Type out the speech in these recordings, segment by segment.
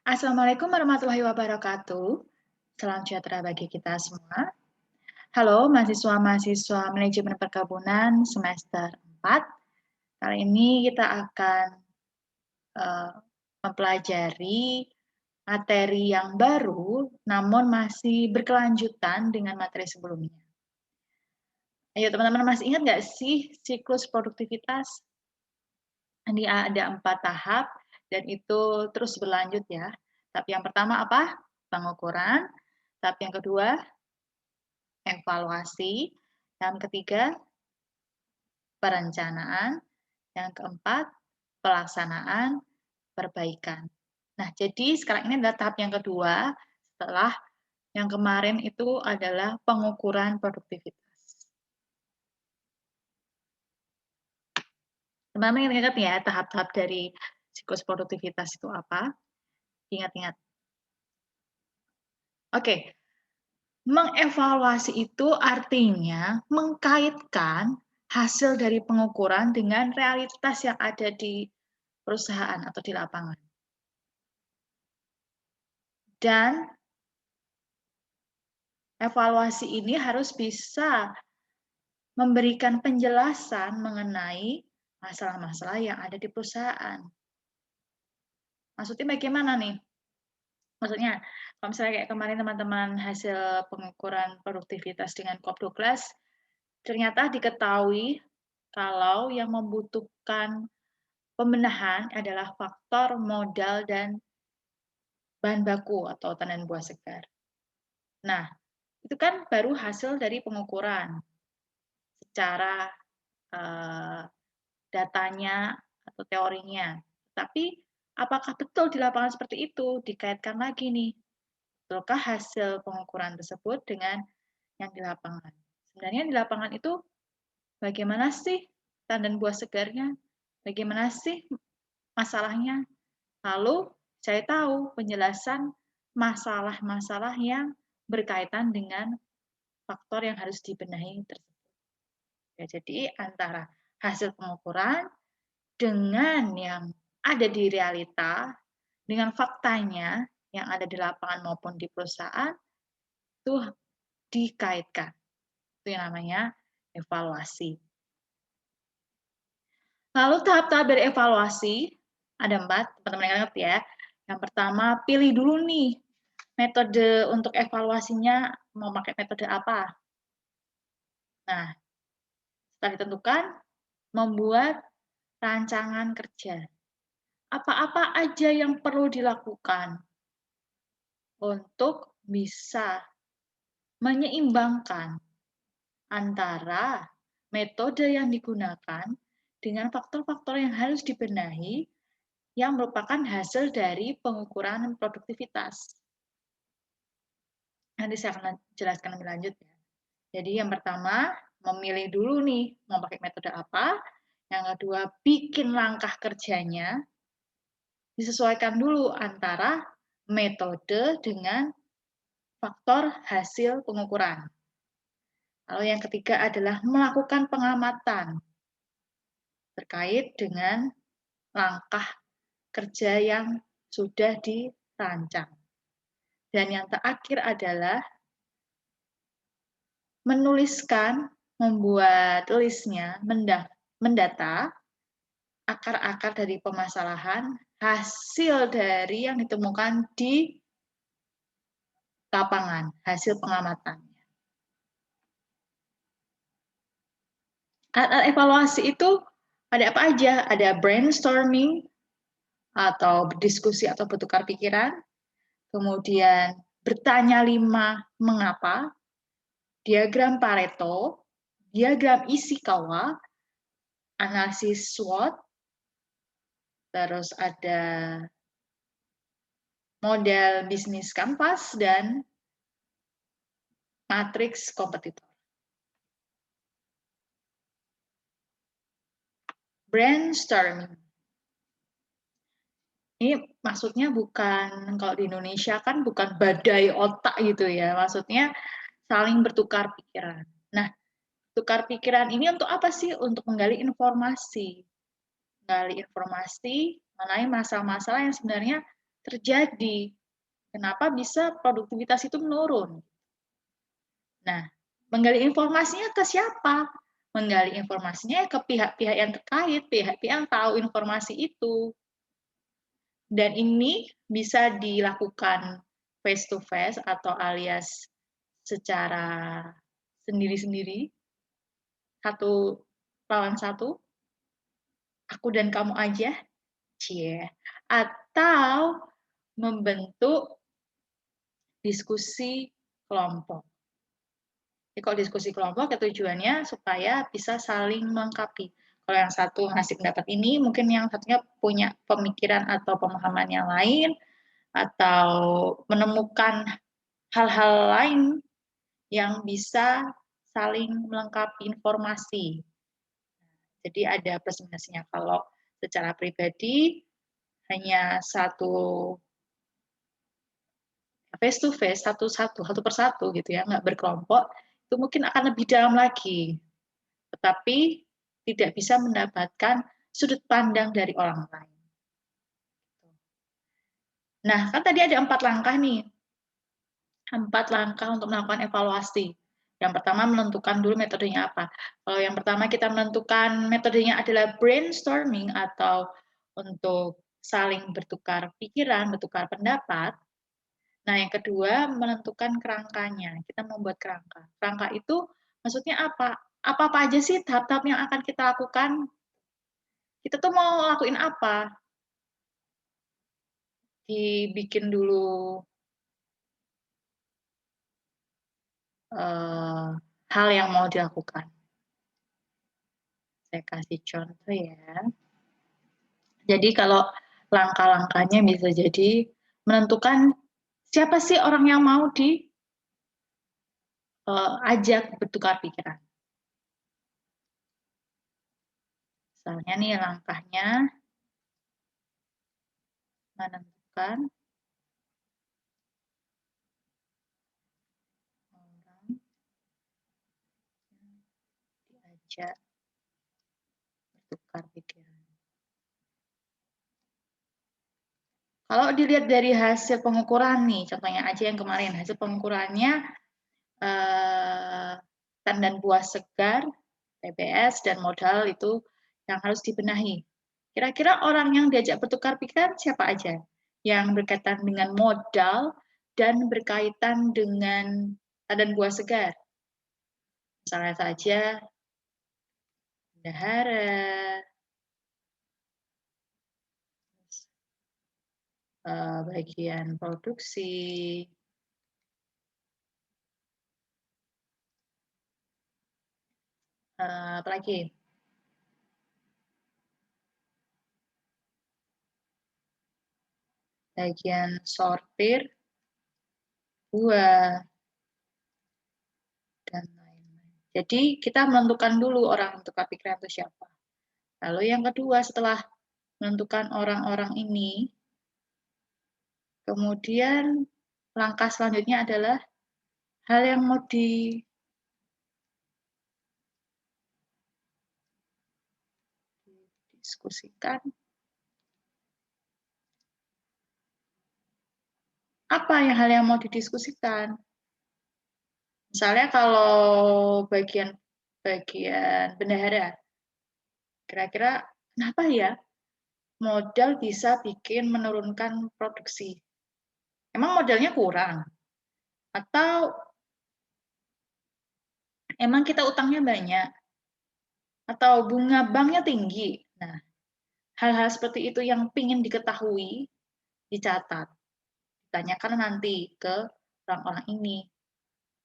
Assalamualaikum warahmatullahi wabarakatuh. Salam sejahtera bagi kita semua. Halo mahasiswa-mahasiswa manajemen perkebunan semester 4. Kali ini kita akan mempelajari materi yang baru namun masih berkelanjutan dengan materi sebelumnya. Ayo teman-teman, masih ingat nggak sih siklus produktivitas? Ini ada 4 tahap dan itu terus berlanjut ya. Tahap yang pertama apa? Pengukuran. Tahap yang kedua, evaluasi. Yang ketiga, perencanaan. Yang keempat, pelaksanaan, perbaikan. Nah, jadi sekarang ini adalah tahap yang kedua setelah yang kemarin itu adalah pengukuran produktivitas. Teman-teman ingat ya tahap-tahap dari siklus produktivitas itu apa? Ingat-ingat. Oke, mengevaluasi itu artinya mengkaitkan hasil dari pengukuran dengan realitas yang ada di perusahaan atau di lapangan. Dan evaluasi ini harus bisa memberikan penjelasan mengenai masalah-masalah yang ada di perusahaan. Maksudnya bagaimana nih? Maksudnya, kalau misalnya kayak kemarin teman-teman hasil pengukuran produktivitas dengan Kopduklas, ternyata diketahui kalau yang membutuhkan pembenahan adalah faktor modal dan bahan baku atau tandan buah segar. Nah, itu kan baru hasil dari pengukuran secara datanya atau teorinya. Tapi apakah betul di lapangan seperti itu? Dikaitkan lagi nih, betulkah hasil pengukuran tersebut dengan yang di lapangan? Sebenarnya di lapangan itu bagaimana sih tandan buah segarnya? Bagaimana sih masalahnya? Lalu saya tahu penjelasan masalah-masalah yang berkaitan dengan faktor yang harus dibenahi tersebut. Ya, jadi antara hasil pengukuran dengan yang ada di realita, dengan faktanya yang ada di lapangan maupun di perusahaan, itu dikaitkan. Itu yang namanya evaluasi. Lalu tahap-tahap dari evaluasi, ada 4, teman-teman ingat ya. Yang pertama, pilih dulu nih metode untuk evaluasinya, mau pakai metode apa. Nah, setelah ditentukan, membuat rancangan kerja. Apa-apa aja yang perlu dilakukan untuk bisa menyeimbangkan antara metode yang digunakan dengan faktor-faktor yang harus dibenahi yang merupakan hasil dari pengukuran produktivitas. Nanti saya akan jelaskan lebih lanjut ya. Jadi yang pertama, memilih dulu nih mau pakai metode apa. Yang kedua, bikin langkah kerjanya. Disesuaikan dulu antara metode dengan faktor hasil pengukuran. Lalu yang ketiga adalah melakukan pengamatan terkait dengan langkah kerja yang sudah dirancang. Dan yang terakhir adalah menuliskan, membuat listnya, mendata akar-akar dari permasalahan, hasil dari yang ditemukan di lapangan, hasil pengamatan. Alat evaluasi itu ada apa aja? Ada brainstorming atau berdiskusi atau bertukar pikiran, kemudian bertanya 5 mengapa, diagram Pareto, diagram Ishikawa, analisis SWOT, terus ada model bisnis kanvas, dan matriks kompetitor. Brainstorming. Ini maksudnya bukan, kalau di Indonesia kan bukan badai otak gitu ya, maksudnya saling bertukar pikiran. Nah, tukar pikiran ini untuk apa sih? Untuk menggali informasi. Menggali informasi mengenai masalah-masalah yang sebenarnya terjadi? Kenapa bisa produktivitas itu menurun? Nah, menggali informasinya ke siapa? Menggali informasinya ke pihak-pihak yang terkait, pihak-pihak yang tahu informasi itu. Dan ini bisa dilakukan face to face atau alias secara sendiri-sendiri, satu lawan satu, aku dan kamu aja, cie. Atau membentuk diskusi kelompok. Jadi kalau diskusi kelompok ya tujuannya supaya bisa saling melengkapi. Kalau yang satu ngasih pendapat ini, mungkin yang satunya punya pemikiran atau pemahaman yang lain, atau menemukan hal-hal lain yang bisa saling melengkapi informasi. Jadi ada plus minusnya. Kalau secara pribadi hanya satu face to face, satu persatu gitu ya, nggak berkelompok, itu mungkin akan lebih dalam lagi. Tetapi tidak bisa mendapatkan sudut pandang dari orang lain. Nah, kan tadi ada 4 langkah nih. 4 langkah untuk melakukan evaluasi. Yang pertama menentukan dulu metodenya apa. Kalau yang pertama kita menentukan metodenya adalah brainstorming atau untuk saling bertukar pikiran, bertukar pendapat. Nah, yang kedua menentukan kerangkanya. Kita membuat kerangka. Kerangka itu maksudnya apa? Apa-apa aja sih tahap-tahap yang akan kita lakukan? Kita tuh mau lakuin apa? Dibikin dulu hal yang mau dilakukan. Saya kasih contoh ya. Jadi kalau langkah-langkahnya bisa jadi menentukan siapa sih orang yang mau diajak bertukar pikiran. Misalnya nih langkahnya menentukan orang yang diajak bertukar pikiran. Kalau dilihat dari hasil pengukuran nih, contohnya aja yang kemarin, hasil pengukurannya ikan dan buah segar, TBS, dan modal itu yang harus dibenahi. Kira-kira orang yang diajak bertukar pikiran siapa aja? Yang berkaitan dengan modal dan berkaitan dengan dan buah segar. Misalnya saja bendahara, bagian produksi, apalagi bagian sortir buah dan lain-lain. Jadi kita menentukan dulu orang untuk pikiran itu siapa. Lalu yang kedua setelah menentukan orang-orang ini, kemudian langkah selanjutnya adalah hal yang mau didiskusikan. Apa yang hal yang mau didiskusikan? Misalnya kalau bagian bendahara, kira-kira kenapa ya modal bisa bikin menurunkan produksi? Emang modalnya kurang? Atau emang kita utangnya banyak? Atau bunga banknya tinggi? Nah, hal-hal seperti itu yang ingin diketahui, dicatat. Ditanyakan nanti ke orang-orang ini.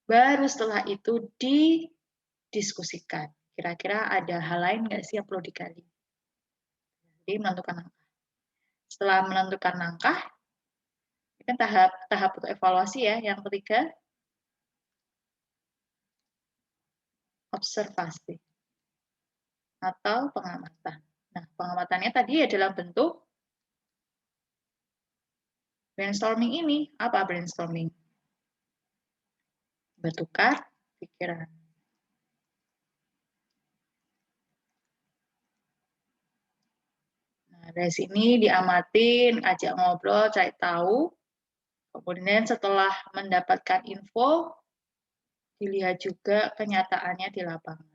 Baru setelah itu didiskusikan. Kira-kira ada hal lain nggak sih yang perlu digali? Jadi menentukan langkah. Setelah menentukan langkah, ini kan tahap untuk evaluasi ya. Yang ketiga, observasi atau pengamatan. Nah, pengamatannya tadi adalah bentuk brainstorming ini. Apa brainstorming? Bertukar pikiran. Nah, dari sini diamatin, ajak ngobrol, cari tahu. Kemudian setelah mendapatkan info, dilihat juga kenyataannya di lapangan.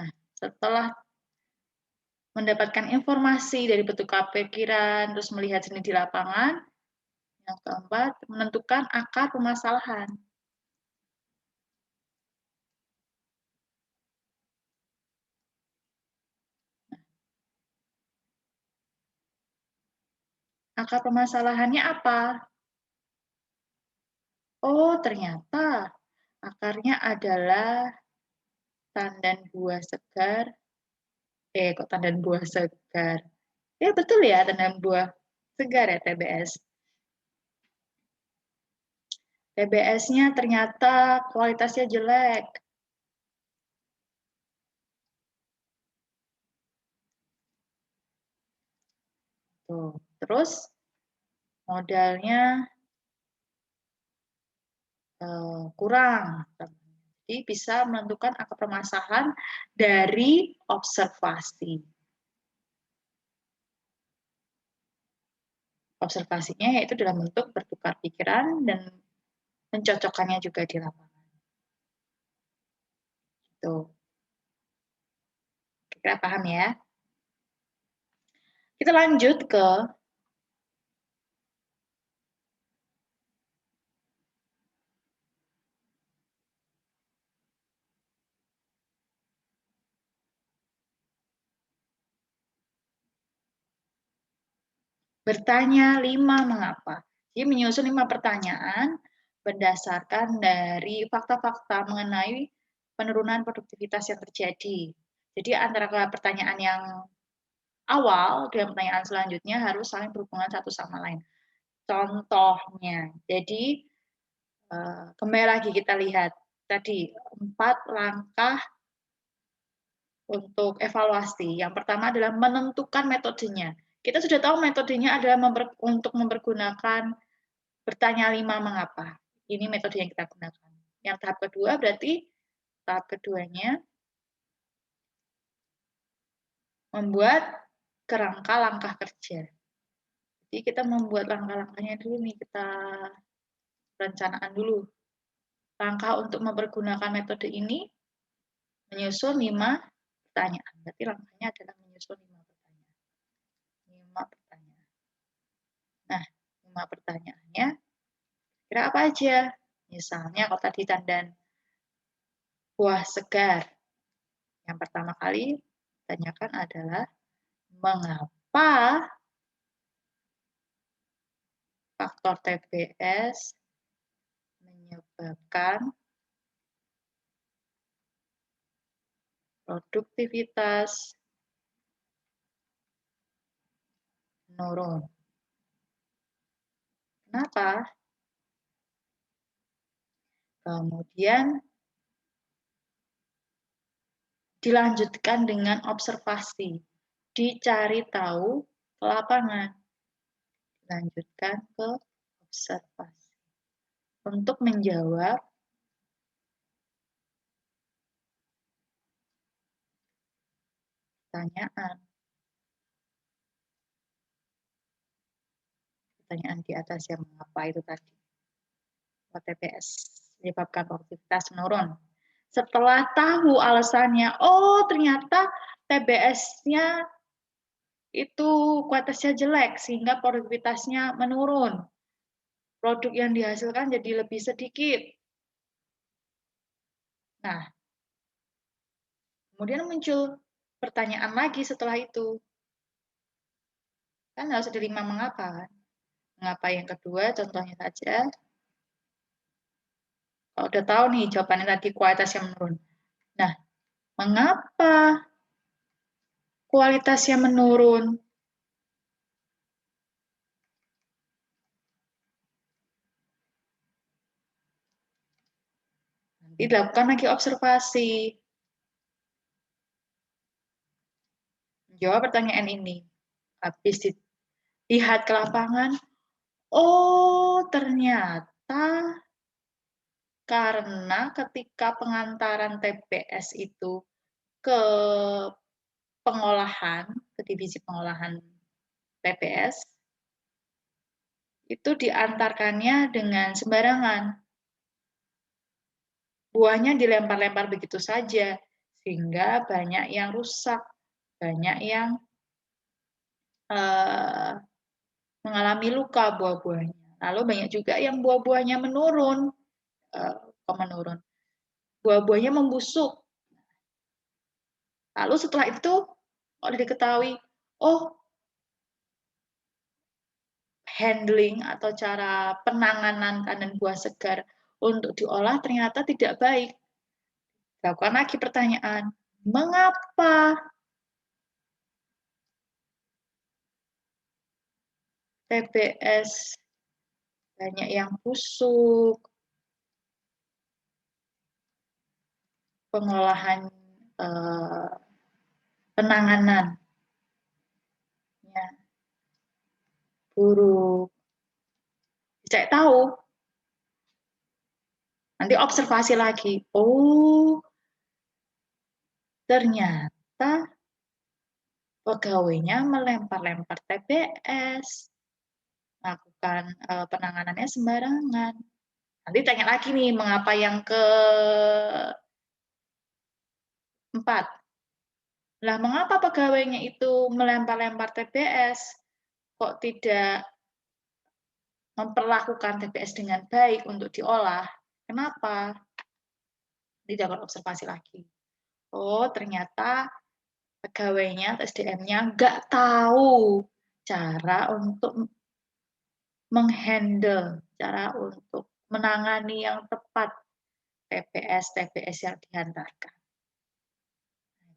Nah, setelah mendapatkan informasi dari bertukar pikiran, terus melihat seni di lapangan, yang keempat, menentukan akar permasalahan. Akar permasalahannya apa? Oh, ternyata akarnya adalah tandan buah segar. Kok tandan buah segar? Ya, betul ya, tandan buah segar ya, TBS. TBS-nya ternyata kualitasnya jelek. Tuh. Terus modalnya kurang. Jadi bisa menentukan akar permasalahan dari observasi. Observasinya yaitu dalam bentuk bertukar pikiran dan mencocokkannya juga di lapangan. Tuh. Kira paham ya? Kita lanjut ke bertanya 5 mengapa. Jadi menyusun 5 pertanyaan berdasarkan dari fakta-fakta mengenai penurunan produktivitas yang terjadi. Jadi antara pertanyaan yang awal dan pertanyaan selanjutnya harus saling berhubungan satu sama lain. Contohnya, jadi kembali lagi kita lihat tadi 4 langkah untuk evaluasi. Yang pertama adalah menentukan metodenya. Kita sudah tahu metodenya adalah untuk mempergunakan bertanya 5 mengapa. Ini metode yang kita gunakan. Yang tahap kedua berarti tahap keduanya membuat kerangka langkah kerja. Jadi kita membuat langkah-langkahnya dulu nih, kita rencanaan dulu. Langkah untuk mempergunakan metode ini menyusun 5 pertanyaan. Berarti langkahnya adalah menyusun 5 pertanyaan. 5 pertanyaan. Nah, 5 pertanyaannya kira apa aja? Misalnya kalau tadi tandan buah segar. Yang pertama kali tanyakan adalah mengapa faktor TBS menyebabkan produktivitas menurun. Kenapa? Kemudian dilanjutkan dengan observasi. Dicari tahu ke lapangan. Dilanjutkan ke observasi. Untuk menjawab pertanyaan. Pertanyaan di atas yang mengapa itu tadi. TBS menyebabkan produktivitas menurun. Setelah tahu alasannya, oh ternyata TBS-nya itu kualitasnya jelek sehingga produktivitasnya menurun. Produk yang dihasilkan jadi lebih sedikit. Nah, kemudian muncul pertanyaan lagi setelah itu. Kan harus ada 5 mengapa kan? Mengapa yang kedua, contohnya saja. Kalau udah tahu nih jawabannya tadi kualitasnya menurun. Nah, mengapa kualitasnya menurun? Nanti dilakukan lagi observasi. Jawab pertanyaan ini. Habis dilihat ke lapangan, oh ternyata Karena ketika pengantaran TPS itu ke pengolahan, ke divisi pengolahan TPS, itu diantarkannya dengan sembarangan. Buahnya dilempar-lempar begitu saja, sehingga banyak yang rusak, banyak yang mengalami luka buah-buahnya. Lalu banyak juga yang buah-buahnya menurun, buah-buahnya membusuk. Lalu setelah itu, kalau diketahui, oh handling atau cara penanganan tandan buah segar untuk diolah ternyata tidak baik. Lakukan lagi pertanyaan, mengapa TBS banyak yang busuk, pengolahan penanganannya buruk. Saya tahu, nanti observasi lagi. Oh, ternyata pegawainya melempar-lempar TBS, melakukan penanganannya sembarangan. Nanti tanya lagi nih, mengapa yang keempat? Lah, mengapa pegawainya itu melempar-lempar TBS? Kok tidak memperlakukan TBS dengan baik untuk diolah? Kenapa? Tidak observasi lagi. Oh, ternyata pegawainya atau SDM-nya nggak tahu cara untuk menghandle, cara untuk menangani yang tepat TPS yang dihantarkan.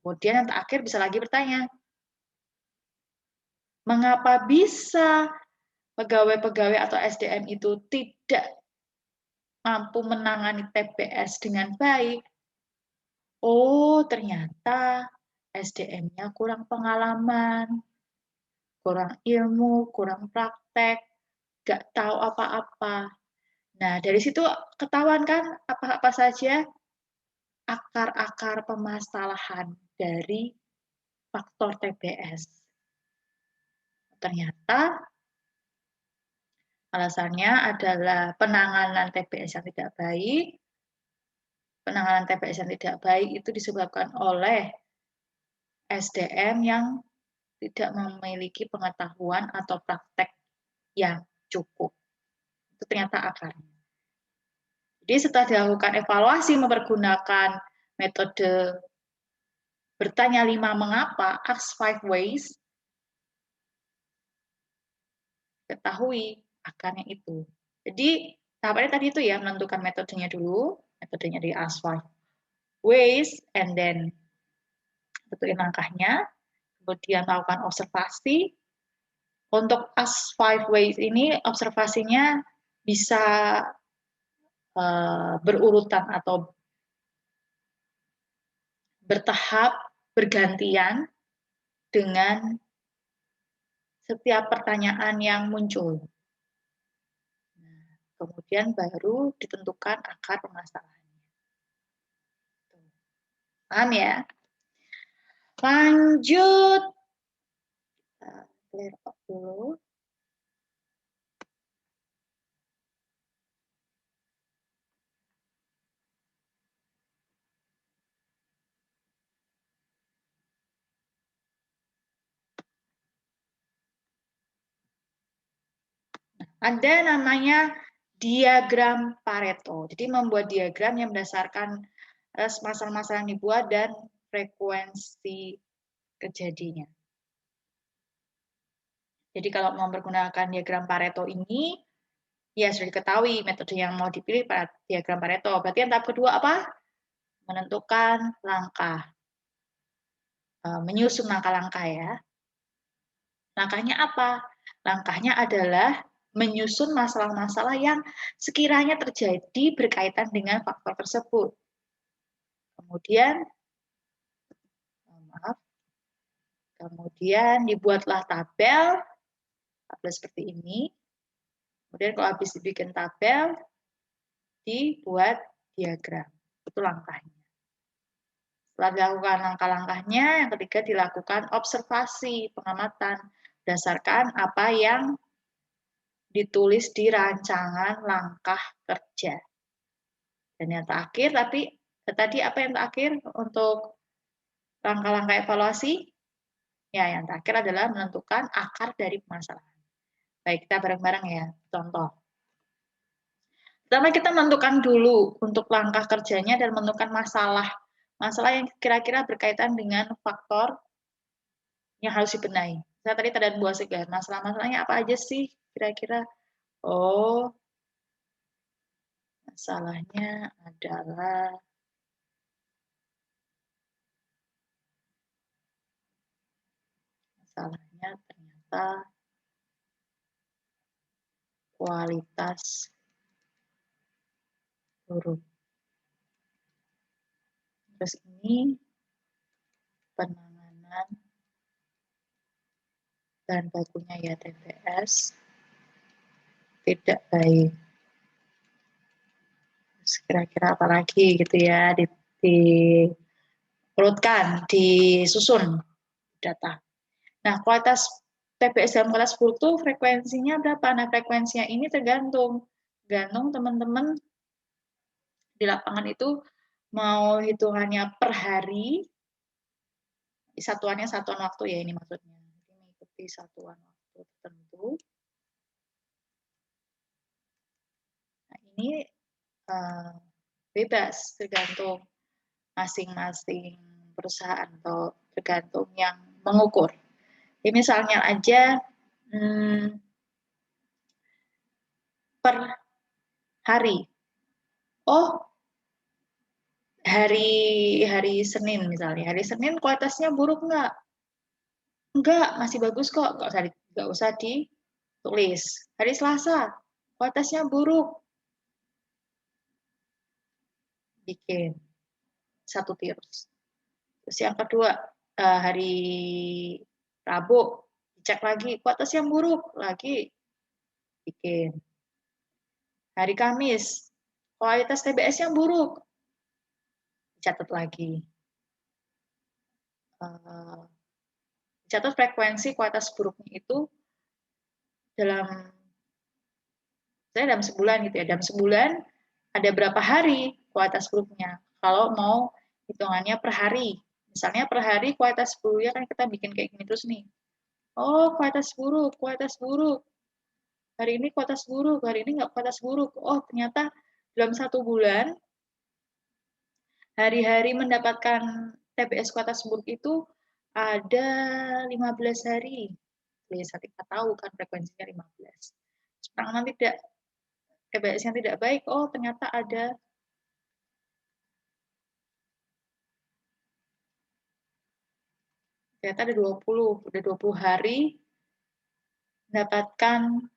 Kemudian yang terakhir bisa lagi bertanya, mengapa bisa pegawai-pegawai atau SDM itu tidak mampu menangani TPS dengan baik? Oh, ternyata SDM-nya kurang pengalaman, kurang ilmu, kurang praktek, nggak tahu apa-apa. Nah, dari situ ketahuan kan apa-apa saja akar-akar permasalahan dari faktor TBS. Ternyata alasannya adalah penanganan TBS yang tidak baik. Penanganan TBS yang tidak baik itu disebabkan oleh SDM yang tidak memiliki pengetahuan atau praktek yang cukup. Itu ternyata akarnya. Jadi setelah dilakukan evaluasi mempergunakan metode bertanya 5 mengapa, ask 5 ways, ketahui akarnya itu. Jadi tahapannya tadi itu ya, menentukan metodenya dulu, metodenya di ask 5 ways, and then tentuin langkahnya, kemudian melakukan observasi. Untuk ask 5 ways ini observasinya bisa berurutan atau bertahap, bergantian dengan setiap pertanyaan yang muncul. Nah, kemudian baru ditentukan akar permasalahannya. Paham ya? Lanjut. Clear up dulu. Ada namanya diagram Pareto. Jadi membuat diagram yang berdasarkan masalah-masalah yang dibuat dan frekuensi kejadiannya. Jadi kalau mau menggunakan diagram Pareto ini, ya sudah diketahui metode yang mau dipilih pada diagram Pareto. Berarti yang tahap kedua apa? Menentukan langkah. Menyusun langkah-langkah ya. Langkahnya apa? Langkahnya adalah menyusun masalah-masalah yang sekiranya terjadi berkaitan dengan faktor tersebut. Kemudian dibuatlah tabel seperti ini. Kemudian kalau habis dibikin tabel, dibuat diagram. Itu langkahnya. Setelah dilakukan langkah-langkahnya, yang ketiga dilakukan observasi, pengamatan, berdasarkan apa yang ditulis di rancangan langkah kerja. Dan yang terakhir, tadi apa yang terakhir untuk langkah-langkah evaluasi? Ya, yang terakhir adalah menentukan akar dari permasalahan. Baik, kita bareng-bareng ya. Contoh. Pertama kita menentukan dulu untuk langkah kerjanya dan menentukan masalah. Masalah yang kira-kira berkaitan dengan faktor yang harus dibenahi. Saya tadi ada buah segar. Masalah-masalahnya apa aja sih kira-kira? Oh, masalahnya adalah ternyata kualitas huruf. Terus ini penanganan dan bakunya ya TPS tidak baik. Kira-kira apa lagi gitu ya diurutkan, disusun data. Nah, kualitas TPS dalam kualitas buruk itu frekuensinya berapa? Nah, frekuensinya ini tergantung teman-teman di lapangan itu mau hitungannya per hari, satuannya satuan waktu ya ini maksudnya. Ini mengikuti satuan waktu tertentu. Nah, ini bebas tergantung masing-masing perusahaan atau tergantung yang mengukur. Jadi misalnya aja per hari. Oh, hari Senin misalnya. Hari Senin kualitasnya buruk nggak? Enggak, masih bagus kok. Nggak usah ditulis. Hari Selasa, kualitasnya buruk. Bikin satu tirus. Terus yang kedua, hari Rabu, dicek lagi. Kualitasnya buruk, lagi bikin. Hari Kamis, kualitas TBS-nya buruk. Catat lagi. Catat frekuensi kualitas buruknya itu dalam sebulan gitu ya. Dalam sebulan ada berapa hari kualitas buruknya. Kalau mau hitungannya per hari. Misalnya per hari kualitas buruknya kan kita bikin kayak gini terus nih. Oh, kualitas buruk, kualitas buruk. Hari ini kualitas buruk, hari ini nggak kualitas buruk. Oh, ternyata dalam satu bulan hari-hari mendapatkan TBS kualitas buruk itu ada 15 hari. Biasa kita tahu kan frekuensinya 15. Penanganan tidak TBS-nya tidak baik, oh ternyata ada ternyata ada 20, udah 20 hari mendapatkan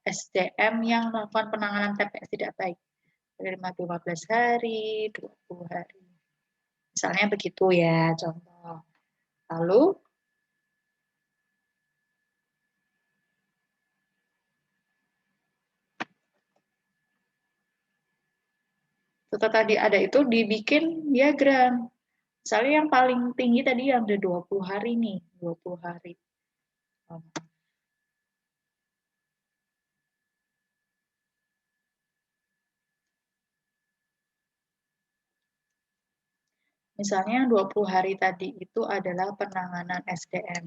SDM yang melakukan penanganan TPS tidak baik. Dari 15 hari, 20 hari. Misalnya begitu ya, contoh. Lalu, setelah tadi ada itu dibikin diagram. Misalnya yang paling tinggi tadi yang ada 20 hari nih, 20 hari. Misalnya yang 20 hari tadi itu adalah penanganan SDM.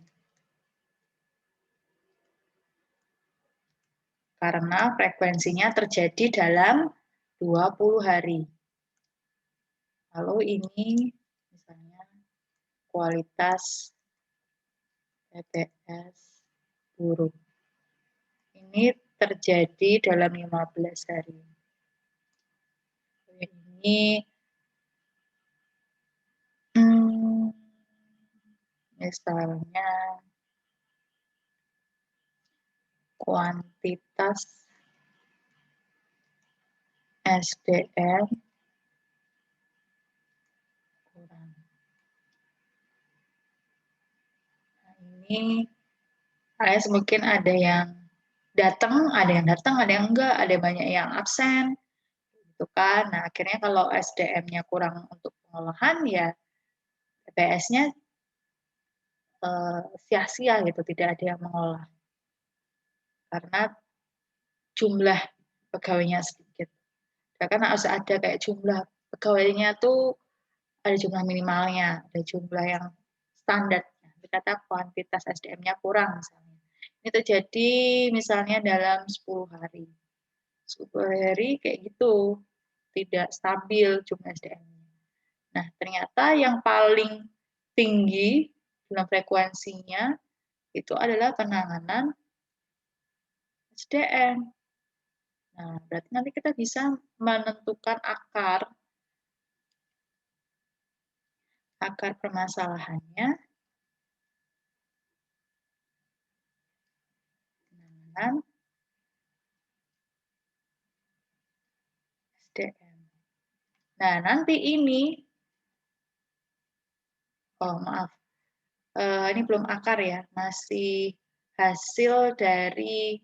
Karena frekuensinya terjadi dalam 20 hari. Lalu ini misalnya kualitas TPS buruk. Ini terjadi dalam 15 hari. Ini misalnya kuantitas SDM kurang. Nah, ini alias mungkin ada yang ada yang datang, ada yang enggak, ada banyak yang absen, gitu kan. Nah, akhirnya kalau SDM-nya kurang untuk pengolahan, ya TPS-nya sia-sia gitu, tidak ada yang mengolah. Karena jumlah pegawainya sedikit. Karena harus ada kayak jumlah pegawainya tuh ada jumlah minimalnya, ada jumlah yang standarnya. Kata kuantitas SDM-nya kurang misalnya. Ini terjadi misalnya dalam 10 hari. 10 hari kayak gitu, tidak stabil jumlah SDM-nya. Nah, ternyata yang paling tinggi dalam frekuensinya itu adalah penanganan SDM. Nah, berarti nanti kita bisa menentukan akar permasalahannya dengan SDM. Nah, nanti ini, oh maaf, ini belum akar ya, masih hasil dari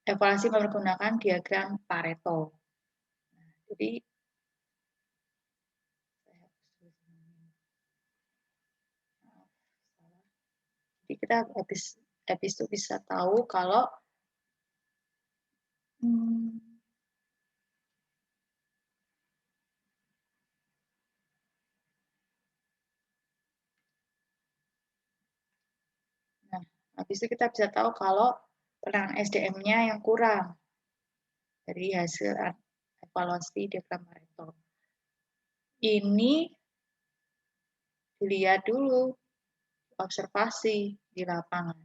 evaluasi menggunakan diagram Pareto. Nah, jadi kita habis itu bisa tahu kalau nah, habis itu kita bisa tahu kalau penanganan SDM-nya yang kurang dari hasil evaluasi diagram Pareto. Ini dilihat dulu, observasi di lapangan.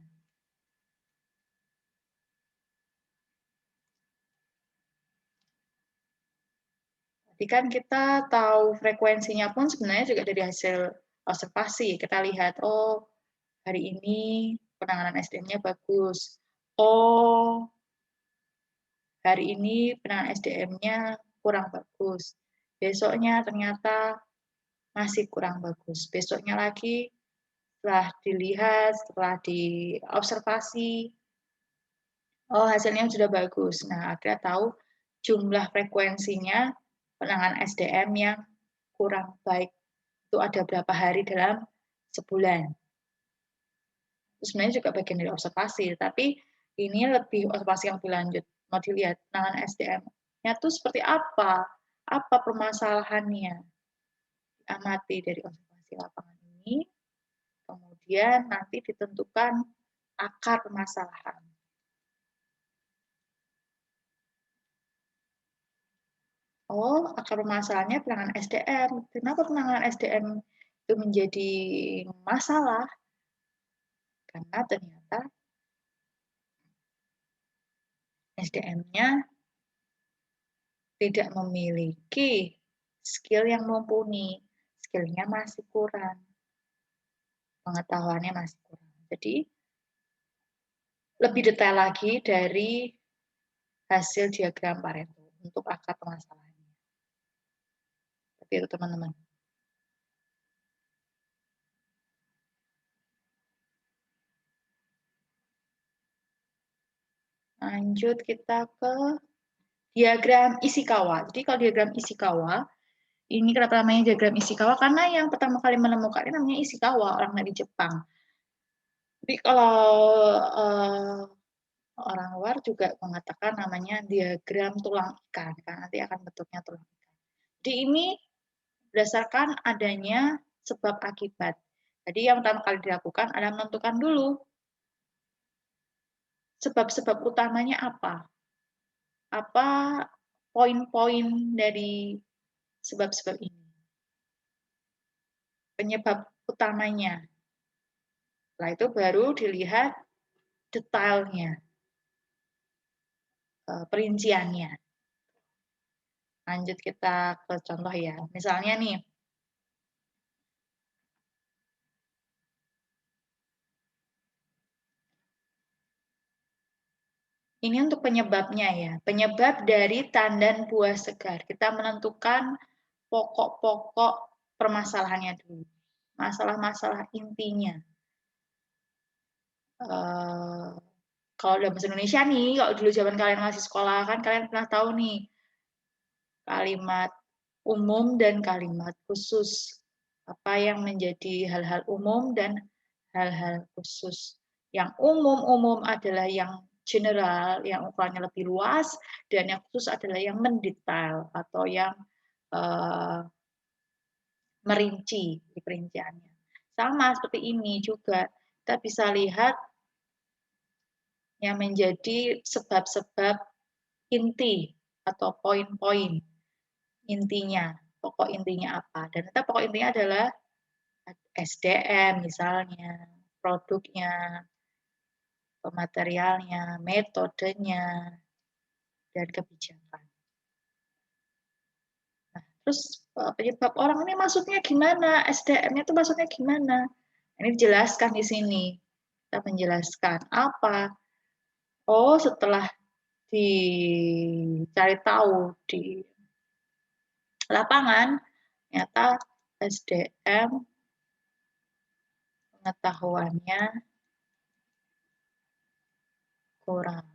Jadi kan kita tahu frekuensinya pun sebenarnya juga dari hasil observasi. Kita lihat, oh hari ini penanganan SDM-nya bagus. Oh, hari ini penanganan SDM-nya kurang bagus. Besoknya ternyata masih kurang bagus. Besoknya lagi setelah dilihat, setelah diobservasi, oh hasilnya sudah bagus. Nah, akhirnya tahu jumlah frekuensinya penanganan SDM yang kurang baik itu ada berapa hari dalam sebulan. Itu sebenarnya juga bagian dari observasi, tapi ini lebih observasi yang lebih lanjut. Mau dilihat penanganan SDM-nya itu seperti apa permasalahannya. Amati dari observasi lapangan ini, kemudian nanti ditentukan akar permasalahan. Oh, akar permasalahannya penanganan SDM. Kenapa penanganan SDM itu menjadi masalah? Karena ternyata SDM-nya tidak memiliki skill yang mumpuni. Skillnya masih kurang. Pengetahuannya masih kurang. Jadi, lebih detail lagi dari hasil diagram Pareto untuk akar permasalahannya. Seperti itu, teman-teman. Lanjut kita ke diagram Ishikawa. Jadi kalau diagram Ishikawa, ini kenapa namanya diagram Ishikawa? Karena yang pertama kali menemukannya namanya Ishikawa, orang dari Jepang. Tapi kalau orang luar juga mengatakan namanya diagram tulang ikan, kan nanti akan bentuknya tulang ikan. Jadi ini berdasarkan adanya sebab akibat. Jadi yang pertama kali dilakukan adalah menentukan dulu sebab-sebab utamanya apa. Apa poin-poin dari sebab-sebab ini. Penyebab utamanya. Setelah itu baru dilihat detailnya, perinciannya. Lanjut kita ke contoh ya. Misalnya nih, ini untuk penyebabnya ya. Penyebab dari tandan buah segar. Kita menentukan pokok-pokok permasalahannya dulu. Masalah-masalah intinya. Kalau dalam bahasa Indonesia nih, kalau dulu zaman kalian masih sekolah kan kalian pernah tahu nih kalimat umum dan kalimat khusus. Apa yang menjadi hal-hal umum dan hal-hal khusus. Yang umum-umum adalah yang general, yang ukurannya lebih luas, dan yang khusus adalah yang mendetail atau yang merinci di perinciannya. Sama seperti ini juga, kita bisa lihat yang menjadi sebab-sebab inti atau poin-poin intinya, pokok intinya apa. Dan kita pokok intinya adalah SDM misalnya, produknya, materialnya, metodenya, dan kebijakan. Nah, terus penyebab orang ini maksudnya gimana? SDM-nya itu maksudnya gimana? Ini dijelaskan di sini. Kita menjelaskan apa. Oh, setelah dicari tahu di lapangan, ternyata SDM pengetahuannya kurang.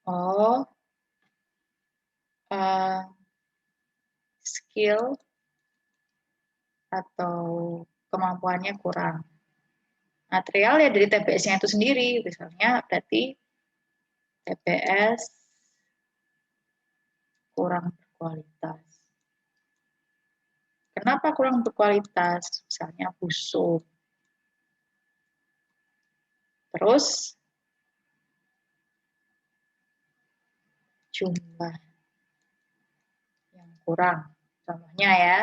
Oh, uh, skill atau kemampuannya kurang. Material ya dari TBS-nya itu sendiri, misalnya berarti TBS kurang berkualitas. Kenapa kurang berkualitas? Misalnya busuk. Terus jumlah yang kurang. Contohnya ya,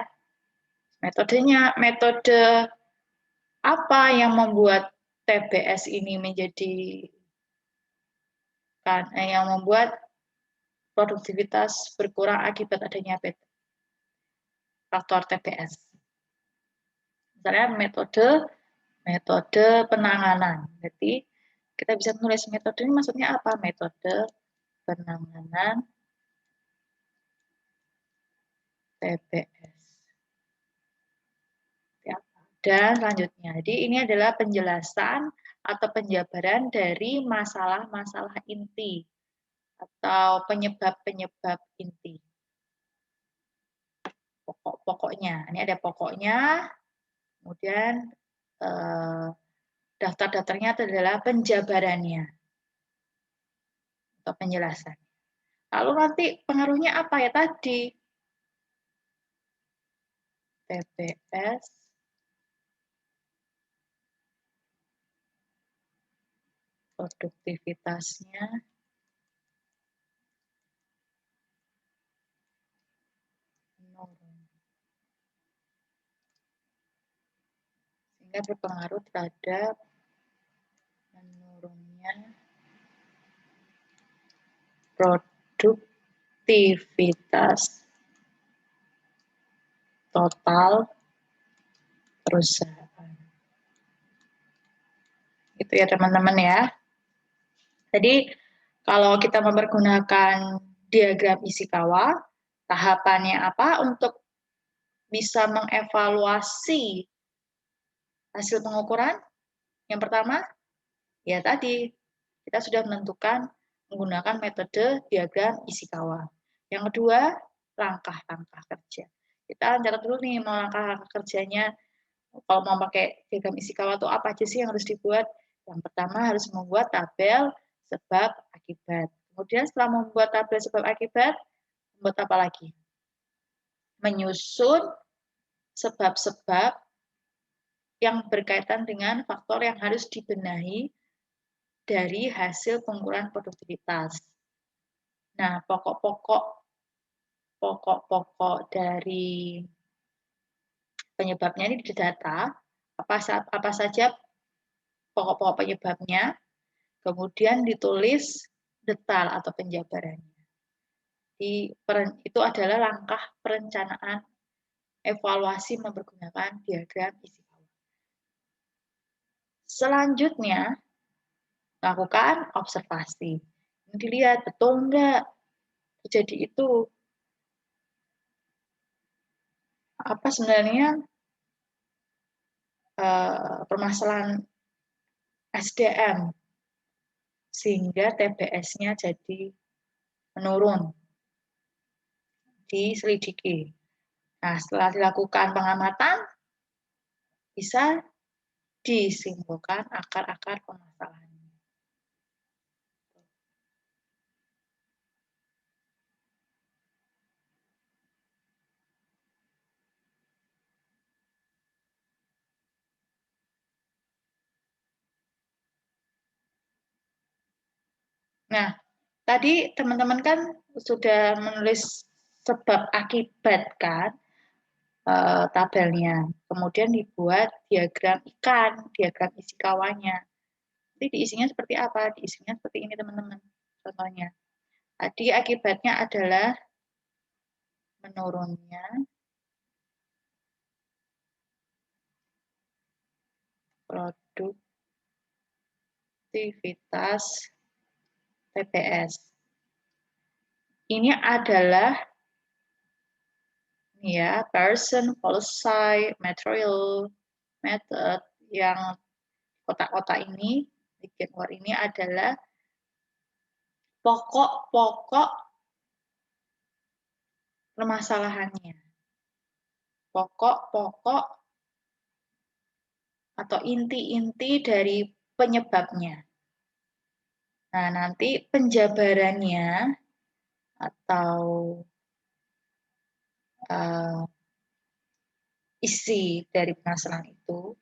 metode apa yang membuat TBS ini menjadi yang membuat produktivitas berkurang akibat adanya faktor TBS. Misalnya metode penanganan. Jadi kita bisa menulis metode ini maksudnya apa? Metode penanganan TBS. Dan selanjutnya, jadi ini adalah penjelasan atau penjabaran dari masalah-masalah inti atau penyebab-penyebab inti. Pokok-pokoknya. Ini ada pokoknya, kemudian daftar-daftarnya adalah penjabarannya atau penjelasan. Lalu nanti pengaruhnya apa ya tadi? TBS produktivitasnya menurun. Sehingga berpengaruh terhadap menurunnya produktivitas total perusahaan. Itu ya teman-teman ya. Jadi kalau kita mempergunakan diagram Ishikawa, tahapannya apa untuk bisa mengevaluasi hasil pengukuran? Yang pertama, ya tadi kita sudah menentukan menggunakan metode diagram Ishikawa. Yang kedua, langkah-langkah kerja. Kita catat dulu nih mau langkah-langkah kerjanya. Kalau mau pakai diagram Ishikawa itu apa aja sih yang harus dibuat? Yang pertama harus membuat tabel sebab akibat. Kemudian setelah membuat tabel sebab akibat, membuat apa lagi? Menyusun sebab-sebab yang berkaitan dengan faktor yang harus dibenahi dari hasil pengukuran produktivitas. Nah, pokok-pokok dari penyebabnya ini didata, apa saja pokok-pokok penyebabnya, kemudian ditulis detail atau penjabarannya. Itu adalah langkah perencanaan evaluasi mempergunakan diagram Ishikawa. Selanjutnya, lakukan observasi. Dilihat betul enggak terjadi itu. Apa sebenarnya permasalahan SDM sehingga TBS-nya jadi menurun. Diselidiki. Nah, setelah dilakukan pengamatan, bisa disimpulkan akar-akar permasalahannya. Nah, tadi teman-teman kan sudah menulis sebab akibat kan, tabelnya. Kemudian dibuat diagram ikan, diagram isi kawannya. Nanti diisinya seperti apa? Diisinya seperti ini teman-teman. Contohnya. Tadi akibatnya adalah menurunnya produktivitas TPS. Ini adalah ya person, policy, material, method yang kotak-kotak ini, bikin war ini adalah pokok-pokok permasalahannya. Pokok-pokok atau inti-inti dari penyebabnya. Nah, nanti penjabarannya atau isi dari permasalahan itu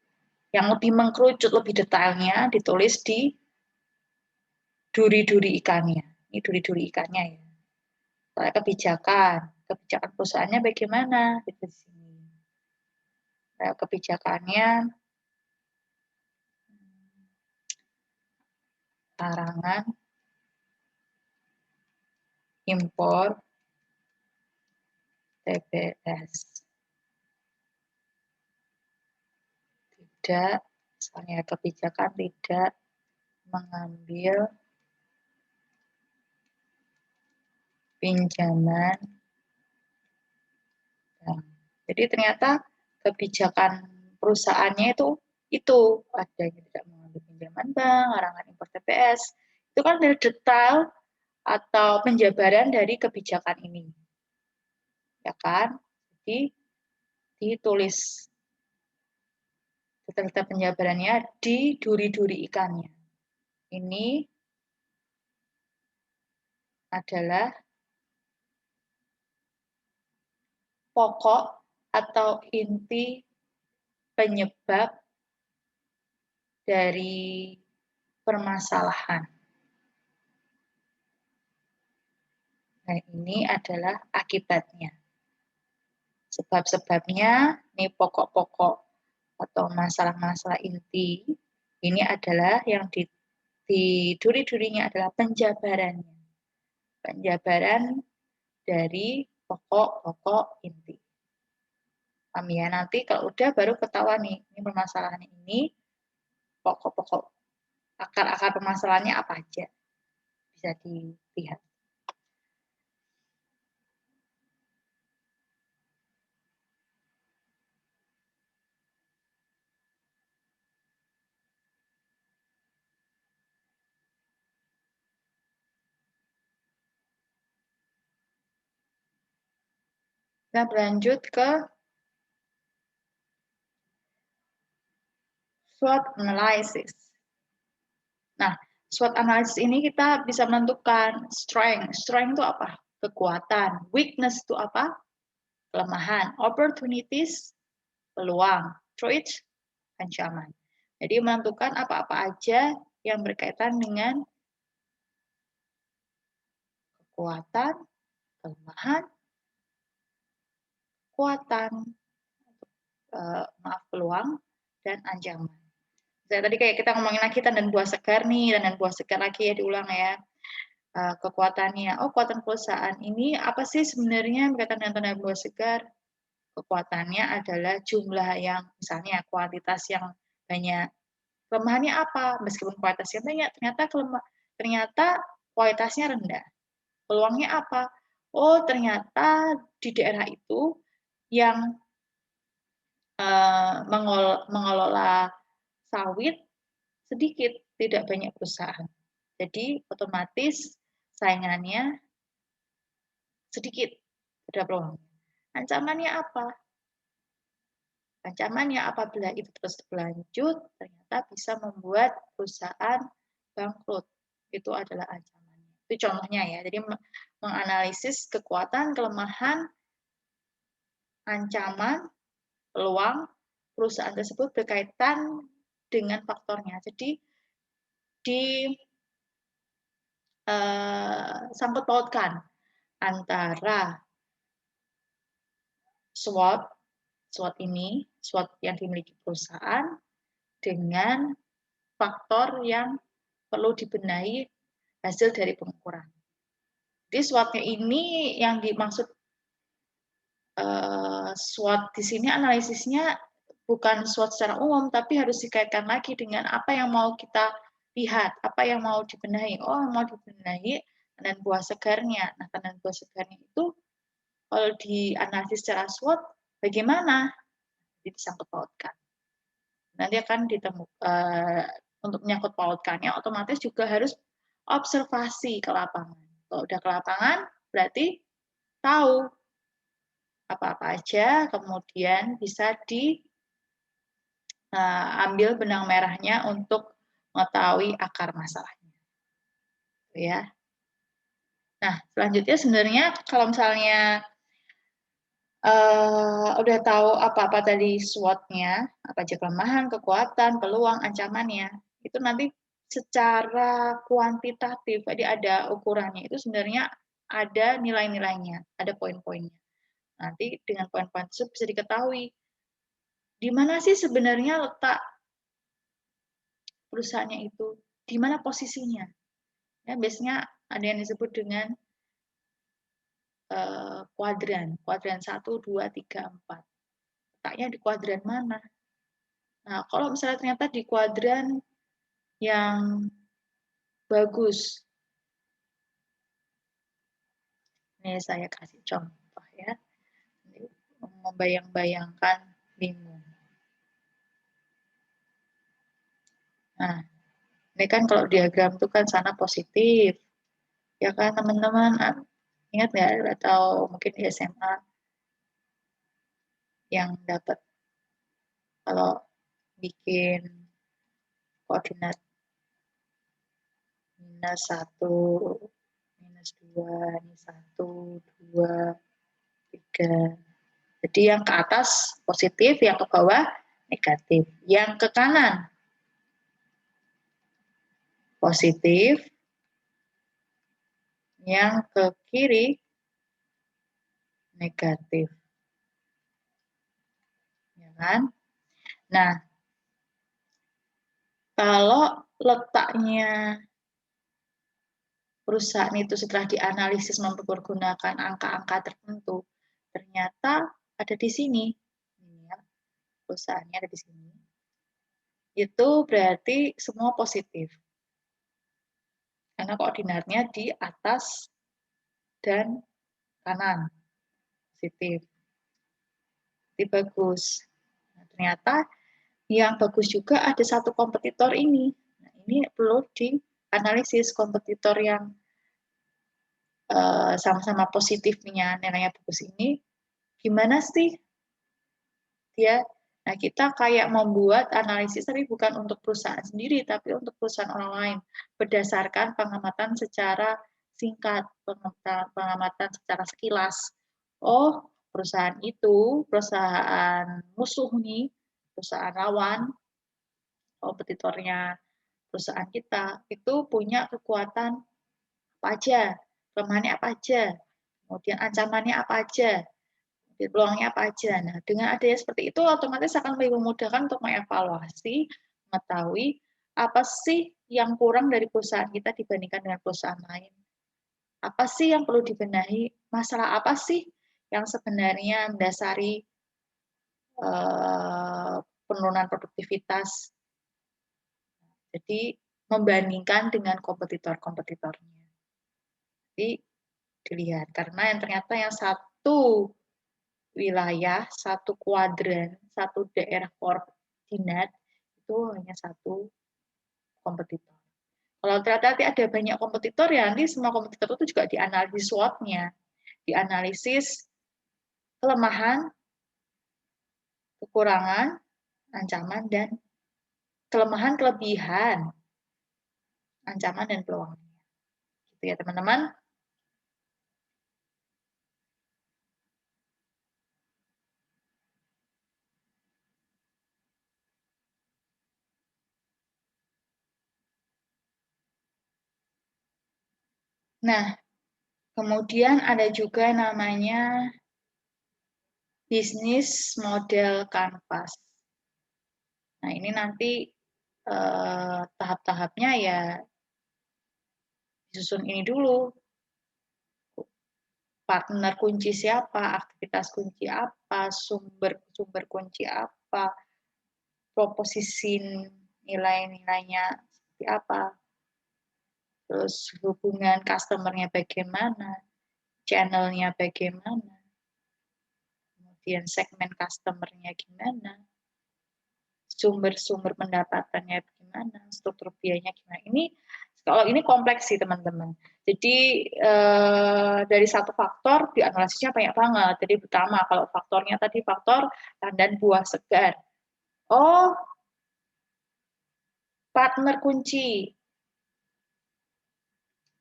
yang lebih mengkerucut, lebih detailnya ditulis di duri-duri ikannya. Ini duri-duri ikannya ya. Soal kebijakan perusahaannya bagaimana gitu di sini. Kebijakannya larangan impor TBS. Tidak, misalnya kebijakan tidak mengambil pinjaman. Jadi ternyata kebijakan perusahaannya itu ada yang tidak mengambil pinjaman bank, larangan impor TBS. Itu kan dari detail atau penjabaran dari kebijakan ini. Ya kan? Jadi ditulis detail penjabarannya di duri-duri ikannya. Ini adalah pokok atau inti penyebab dari permasalahan. Nah, ini adalah akibatnya. Sebab-sebabnya, ini pokok-pokok atau masalah-masalah inti, ini adalah yang di duri-durinya adalah penjabarannya. Penjabaran dari pokok-pokok inti. Paham ya? Nanti kalau udah baru ketahuan nih, ini permasalahan ini, pokok-pokok akar-akar permasalahannya apa aja. Bisa dilihat. Kita berlanjut ke SWOT analysis. Nah, SWOT analysis ini kita bisa menentukan strength. Strength itu apa? Kekuatan. Weakness itu apa? Kelemahan. Opportunities, peluang. Threats, ancaman. Jadi menentukan apa-apa aja yang berkaitan dengan kekuatan, kelemahan, peluang, dan ancaman. Jadi tadi kayak kita ngomongin lagi tandan buah segar nih, tandan buah segar lagi ya diulang ya. Kekuatannya, kekuatan perusahaan ini apa sih sebenarnya berkaitan dengan tandan buah segar? Kekuatannya adalah jumlah yang misalnya kuantitas yang banyak. Kelemahannya apa? Meskipun kualitasnya banyak, ternyata kualitasnya rendah. Peluangnya apa? Oh, ternyata di daerah itu yang mengelola sawit sedikit, tidak banyak perusahaan. Jadi otomatis saingannya sedikit, ada peluang. Ancamannya apa? Ancamannya apabila itu terus berlanjut, ternyata bisa membuat perusahaan bangkrut. Itu adalah ancamannya. Itu contohnya ya. Jadi menganalisis kekuatan, kelemahan, ancaman, peluang perusahaan tersebut berkaitan dengan faktornya. Jadi sangkut pautkan antara SWOT ini, SWOT yang dimiliki perusahaan dengan faktor yang perlu dibenahi hasil dari pengukuran. Jadi SWOT-nya ini yang dimaksud SWOT di sini analisisnya bukan SWOT secara umum, tapi harus dikaitkan lagi dengan apa yang mau kita lihat, apa yang mau dibenahi. Oh, mau dibenahi tandan buah segarnya. Nah, tandan buah segarnya itu kalau dianalisis secara SWOT, bagaimana? Jadi disangkut pautkan. Nanti akan untuk menyangkut pautkannya, otomatis juga harus observasi ke lapangan. Kalau udah ke lapangan, berarti tahu apa-apa aja, kemudian bisa diambil benang merahnya untuk mengetahui akar masalahnya. Ya. Nah, selanjutnya sebenarnya kalau misalnya udah tahu apa-apa tadi SWOT-nya, apa aja kelemahan, kekuatan, peluang, ancamannya, itu nanti secara kuantitatif, jadi ada ukurannya, itu sebenarnya ada nilai-nilainya, ada poin-poinnya. Nanti dengan poin-poin tersebut bisa diketahui, di mana sih sebenarnya letak perusahaannya itu, di mana posisinya. Ya, biasanya ada yang disebut dengan kuadran 1, 2, 3, 4. Letaknya di kuadran mana? Nah, kalau misalnya ternyata di kuadran yang bagus, ini saya kasih contoh ya, membayang-bayangkan bingung. Nah, ini kan kalau diagram itu kan sana positif, ya kan teman-teman? Ingat nggak? Atau mungkin di SMA yang dapat kalau bikin koordinat -1, -2, ini 1, 2, 3. Jadi yang ke atas positif, yang ke bawah negatif. Yang ke kanan positif, yang ke kiri negatif. Ya kan? Nah, kalau letaknya perusahaan itu setelah dianalisis mempergunakan angka-angka tertentu, ternyata ada di sini. Ini ya, perusahaannya ada di sini. Itu berarti semua positif. Karena koordinatnya di atas dan kanan. Positif. Jadi bagus. Nah, ternyata yang bagus juga ada satu kompetitor ini. Nah, ini perlu dianalisis kompetitor yang sama-sama positifnya nilainya bagus ini. Gimana sih dia? Nah, kita kayak membuat analisis tapi bukan untuk perusahaan sendiri, tapi untuk perusahaan orang lain. Berdasarkan pengamatan secara singkat, pengamatan secara sekilas. Oh, perusahaan itu, perusahaan musuh nih, perusahaan lawan, kompetitornya perusahaan kita, itu punya kekuatan apa aja, kelemahannya apa aja, kemudian ancamannya apa aja, peluangnya apa aja. Nah, dengan adanya seperti itu, otomatis akan lebih memudahkan untuk mengevaluasi, mengetahui apa sih yang kurang dari perusahaan kita dibandingkan dengan perusahaan lain. Apa sih yang perlu dibenahi? Masalah apa sih yang sebenarnya mendasari penurunan produktivitas? Jadi, membandingkan dengan kompetitor-kompetitornya. Jadi, dilihat. Karena yang ternyata yang satu wilayah, satu kuadran, satu daerah koordinat, itu hanya satu kompetitor. Kalau ternyata nanti ada banyak kompetitor, ya nanti semua kompetitor itu juga dianalisis SWOT-nya, dianalisis kelemahan, kekurangan, ancaman, dan kelemahan, kelebihan, ancaman, dan peluangnya. Gitu ya, teman-teman. Nah, kemudian ada juga namanya bisnis model kanvas. Nah, ini nanti tahap-tahapnya ya disusun ini dulu. Partner kunci siapa, aktivitas kunci apa, sumber kunci apa, proposisi nilai-nilainya seperti apa, terus hubungan customer-nya bagaimana, channel-nya bagaimana, kemudian segmen customer-nya gimana, sumber-sumber pendapatannya gimana, struktur biayanya gimana. Kalau ini kompleks sih teman-teman. Jadi dari satu faktor dianalisisnya banyak banget. Jadi pertama kalau faktornya tadi faktor tandan buah segar. Oh, partner kunci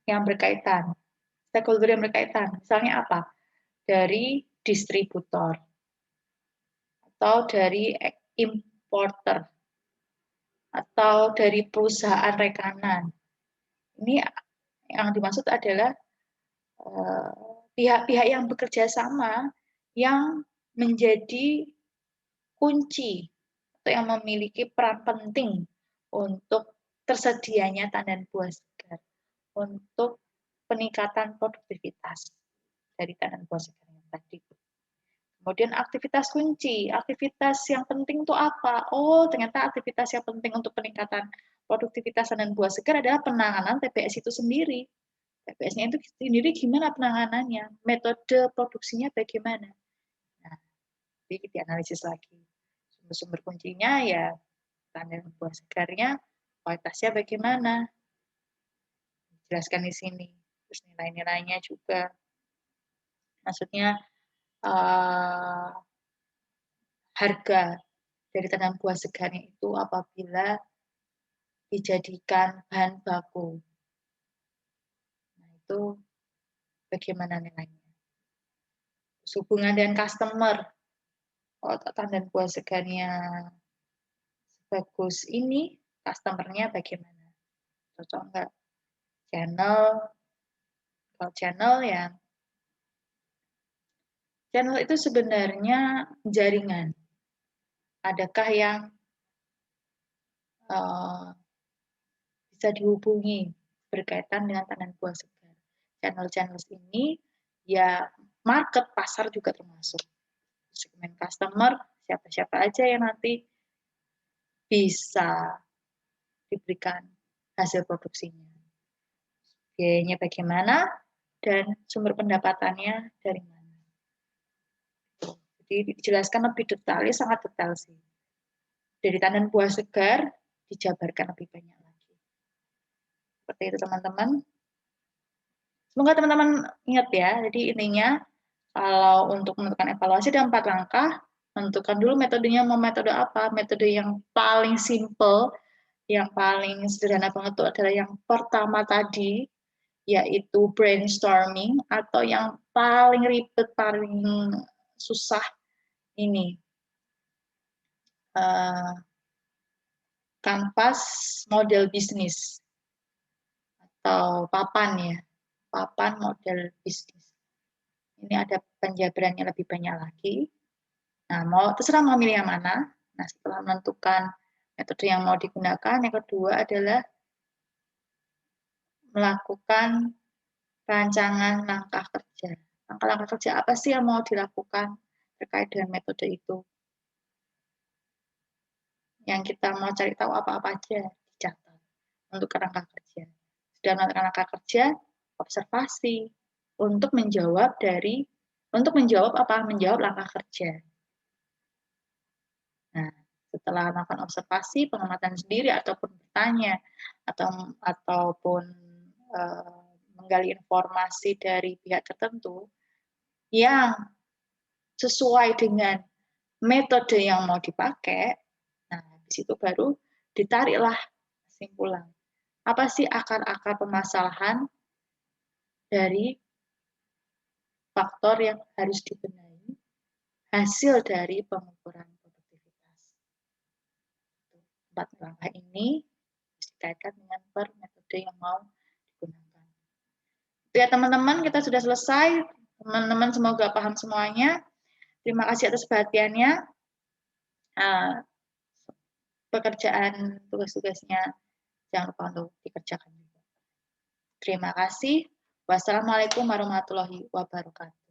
yang berkaitan, stakeholder yang berkaitan. Misalnya apa? Dari distributor atau dari importer atau dari perusahaan rekanan. Ini yang dimaksud adalah pihak-pihak yang bekerja sama yang menjadi kunci atau yang memiliki peran penting untuk tersedianya tandan buah segar, untuk peningkatan produktivitas dari tandan buah segar yang tadi. Kemudian aktivitas kunci, aktivitas yang penting itu apa? Oh, ternyata aktivitas yang penting untuk peningkatan produktivitas tandan buah segar adalah penanganan TBS itu sendiri. TBS-nya itu sendiri gimana penanganannya, metode produksinya bagaimana. Nah, jadi dianalisis lagi. Sumber-sumber kuncinya ya tandan buah segarnya, kualitasnya bagaimana, jelaskan di sini. Terus nilai-nilainya juga. Maksudnya harga dari tandan buah segarnya itu apabila dijadikan bahan baku. Nah, itu bagaimana nilainya. Hubungan dengan customer. Kalau tandan buah segarnya bagus ini, customer-nya bagaimana? Cocok nggak? Channel, kalau channel itu sebenarnya jaringan. Adakah yang bisa dihubungi berkaitan dengan tandan buah segar? Channel-channel ini ya market, pasar juga termasuk. Segmen customer, siapa-siapa aja yang nanti bisa diberikan hasil produksinya. Biayanya bagaimana, dan sumber pendapatannya dari mana. Jadi dijelaskan lebih detail, sangat detail sih. Dari tandan buah segar dijabarkan lebih banyak lagi. Seperti itu teman-teman. Semoga teman-teman ingat ya, jadi intinya kalau untuk menentukan evaluasi ada 4 langkah, menentukan dulu metodenya mau metode apa, metode yang paling simple, yang paling sederhana banget itu adalah yang pertama tadi, yaitu brainstorming, atau yang paling ribet, paling susah ini, kanvas model bisnis, atau papan ya, papan model bisnis. Ini ada penjabarannya lebih banyak lagi. Nah, terserah mau milih yang mana. Nah, setelah menentukan metode yang mau digunakan, yang kedua adalah melakukan rancangan langkah kerja. Langkah-langkah kerja apa sih yang mau dilakukan terkait dengan metode itu? Yang kita mau cari tahu apa-apa aja dicatat untuk langkah kerja. Sudah melakukan langkah kerja, observasi untuk menjawab langkah kerja. Nah, setelah melakukan observasi, pengamatan sendiri ataupun bertanya ataupun menggali informasi dari pihak tertentu yang sesuai dengan metode yang mau dipakai, nah di situ baru ditariklah kesimpulan. Apa sih akar-akar permasalahan dari faktor yang harus dibenahi hasil dari pengukuran produktivitas. 4 langkah ini dikaitkan dengan per metode yang mau digunakan. Ya teman-teman, kita sudah selesai. Teman-teman semoga paham semuanya. Terima kasih atas perhatiannya. Pekerjaan tugas-tugasnya jangan lupa untuk dikerjakan juga. Terima kasih. Wassalamualaikum warahmatullahi wabarakatuh.